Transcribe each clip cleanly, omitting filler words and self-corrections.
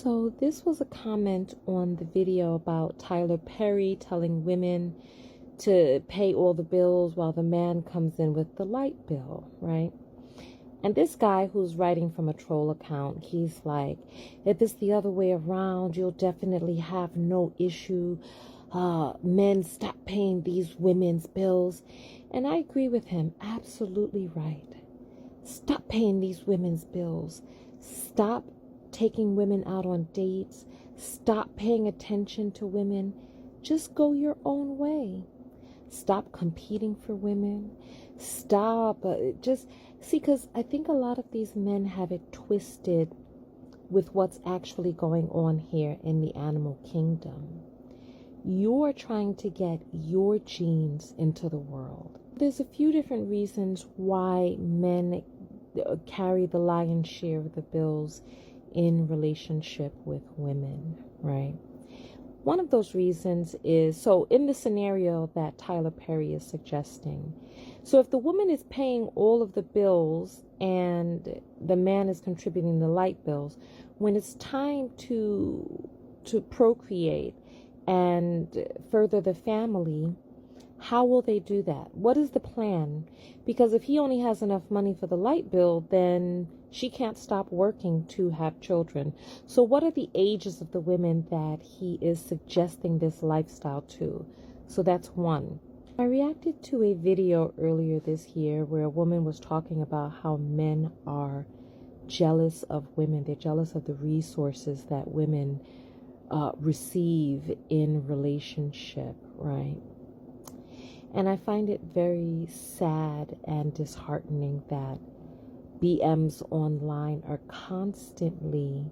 So this was a comment on the video about Tyler Perry telling women to pay all the bills while the man comes in with the light bill, right? And this guy who's writing from a troll account, he's like, if it's the other way around, you'll definitely have no issue. Men, stop paying these women's bills. And I agree with him. Absolutely right. Stop paying these women's bills. Stop taking women out on dates. Stop paying attention to women. Just go your own way. Stop competing for women. Stop. Just see, because I think a lot of these men have it twisted with what's actually going on here in the animal kingdom. You're trying to get your genes into the world. There's a few different reasons why men carry the lion's share of the bills in relationship with women, right? One of those reasons is, so in the scenario that Tyler Perry is suggesting, so if the woman is paying all of the bills and the man is contributing the light bills, when it's time to procreate and further the family, how will they do that? What is the plan? Because if he only has enough money for the light bill, then she can't stop working to have children. So what are the ages of the women that he is suggesting this lifestyle to? So that's one. I reacted to a video earlier this year where a woman was talking about how men are jealous of women. They're jealous of the resources that women receive in relationship, right? And I find it very sad and disheartening that BMs online are constantly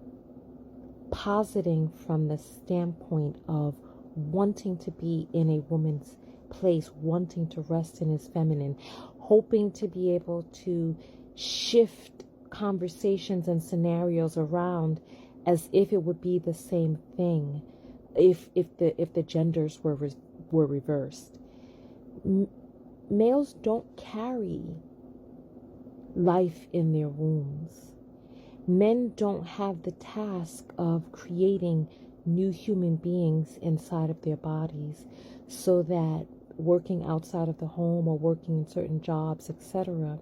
positing from the standpoint of wanting to be in a woman's place, wanting to rest in his feminine, hoping to be able to shift conversations and scenarios around as if it would be the same thing if the genders were reversed. Males don't carry life in their wombs. Men don't have the task of creating new human beings inside of their bodies, so that working outside of the home or working in certain jobs, etc.,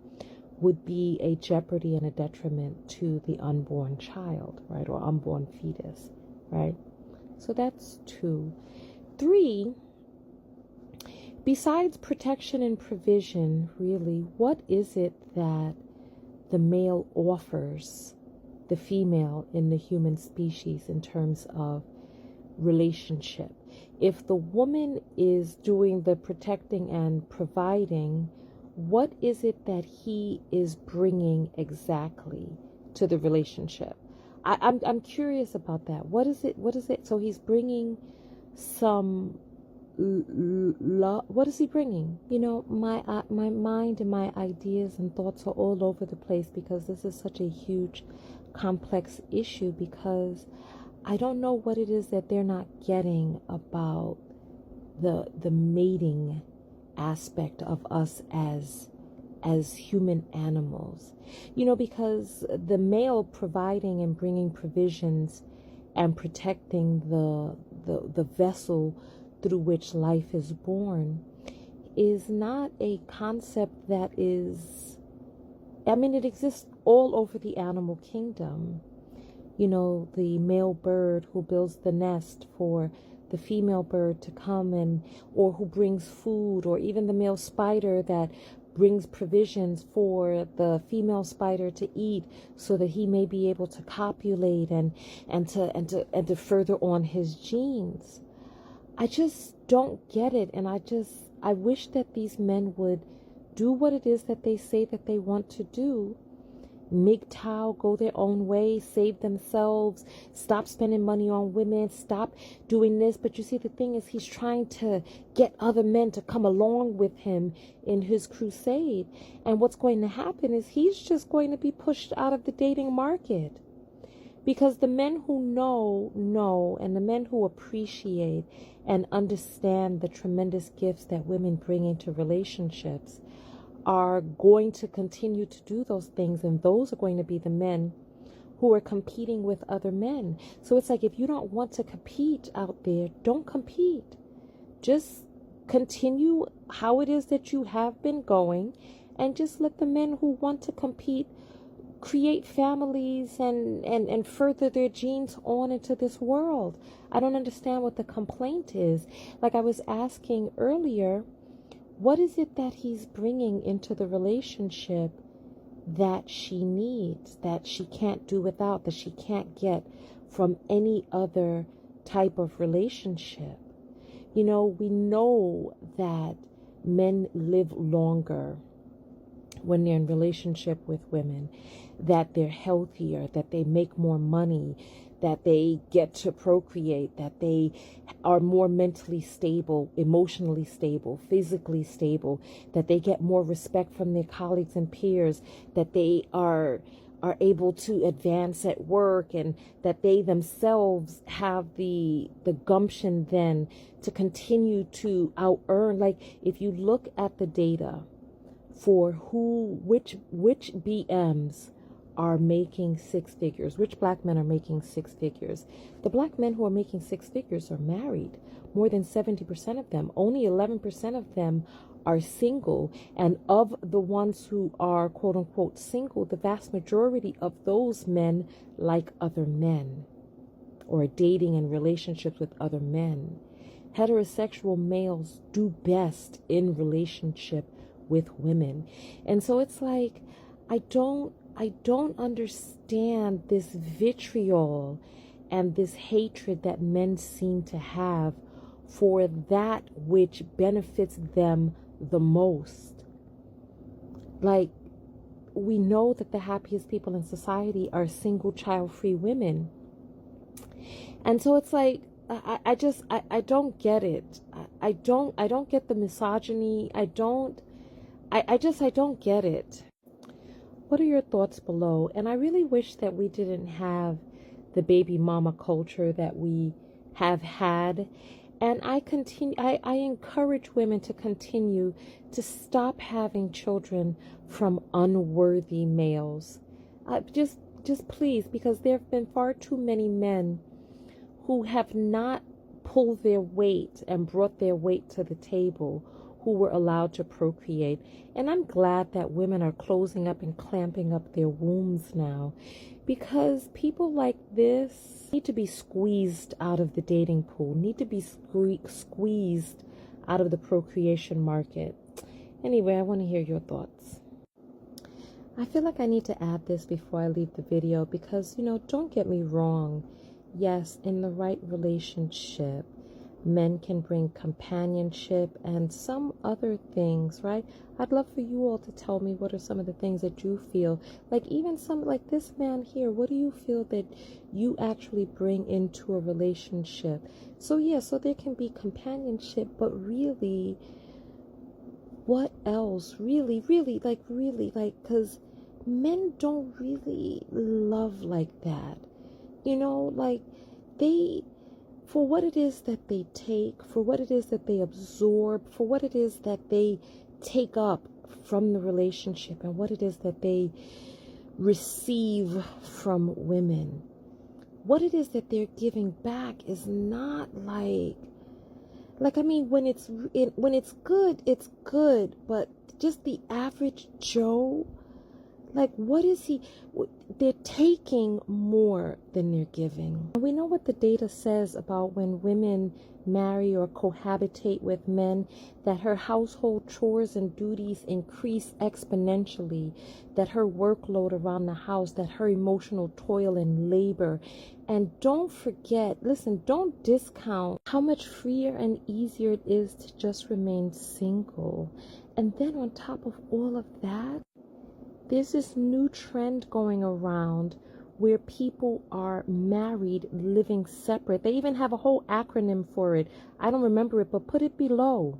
would be a jeopardy and a detriment to the unborn child, right, or unborn fetus, right? So that's 2. 3, besides protection and provision, really, what is it that the male offers the female in the human species in terms of relationship? If the woman is doing the protecting and providing, what is it that he is bringing exactly to the relationship? I'm curious about that. What is it? So he's bringing some love. What is he bringing? You know, my mind and my ideas and thoughts are all over the place because this is such a huge, complex issue, because I don't know what it is that they're not getting about the mating aspect of us as human animals. You know, because the male providing and bringing provisions and protecting the vessel through which life is born is not a concept that is, I mean, it exists all over the animal kingdom. You know, the male bird who builds the nest for the female bird to come and, or who brings food, or even the male spider that brings provisions for the female spider to eat so that he may be able to copulate and to further on his genes. I just don't get it, and I wish that these men would do what it is that they say that they want to do. MGTOW, go their own way, save themselves, stop spending money on women, stop doing this. But you see, the thing is, he's trying to get other men to come along with him in his crusade. And what's going to happen is he's just going to be pushed out of the dating market. Because the men who know, and the men who appreciate and understand the tremendous gifts that women bring into relationships are going to continue to do those things, and those are going to be the men who are competing with other men. So it's like, if you don't want to compete out there, don't compete. Just continue how it is that you have been going, and just let the men who want to compete create families and further their genes on into this world. I don't understand what the complaint is. Like I was asking earlier, what is it that he's bringing into the relationship that she needs, that she can't do without, that she can't get from any other type of relationship? You know, we know that men live longer when they're in relationship with women, that they're healthier, that they make more money, that they get to procreate, that they are more mentally stable, emotionally stable, physically stable, that they get more respect from their colleagues and peers, that they are able to advance at work, and that they themselves have the gumption then to continue to out earn. Like if you look at the data for which BMs are making six figures, which black men are making six figures, the black men who are making six figures are married. More than 70% of them. Only 11% of them are single. And of the ones who are quote unquote single, the vast majority of those men like other men, or dating and relationships with other men. Heterosexual males do best in relationship with women. And so it's like, I don't understand this vitriol and this hatred that men seem to have for that which benefits them the most. Like, we know that the happiest people in society are single, child-free women. And so it's like, I don't get it. I don't get the misogyny. I don't get it. What are your thoughts below? And I really wish that we didn't have the baby mama culture that we have had. And I encourage women to continue to stop having children from unworthy males. Just please, because there have been far too many men who have not pulled their weight and brought their weight to the table, who were allowed to procreate. And I'm glad that women are closing up and clamping up their wombs now, because people like this need to be squeezed out of the dating pool, need to be squeezed out of the procreation market. Anyway, I want to hear your thoughts. I feel like I need to add this before I leave the video, because, don't get me wrong. Yes, in the right relationship, men can bring companionship and some other things, right? I'd love for you all to tell me what are some of the things that you feel, like even some, like this man here, what do you feel that you actually bring into a relationship? So yeah, so there can be companionship, but really, what else? Really, because men don't really love like that. Like for what it is that they take, for what it is that they absorb, for what it is that they take up from the relationship, and what it is that they receive from women, what it is that they're giving back is not when it's good, it's good, but just the average Joe, like, what is he? They're taking more than they're giving. We know what the data says about when women marry or cohabitate with men, that her household chores and duties increase exponentially, that her workload around the house, that her emotional toil and labor. And don't forget, listen, don't discount how much freer and easier it is to just remain single. And then on top of all of that, there's this new trend going around where people are married, living separate. They even have a whole acronym for it. I don't remember it, but put it below.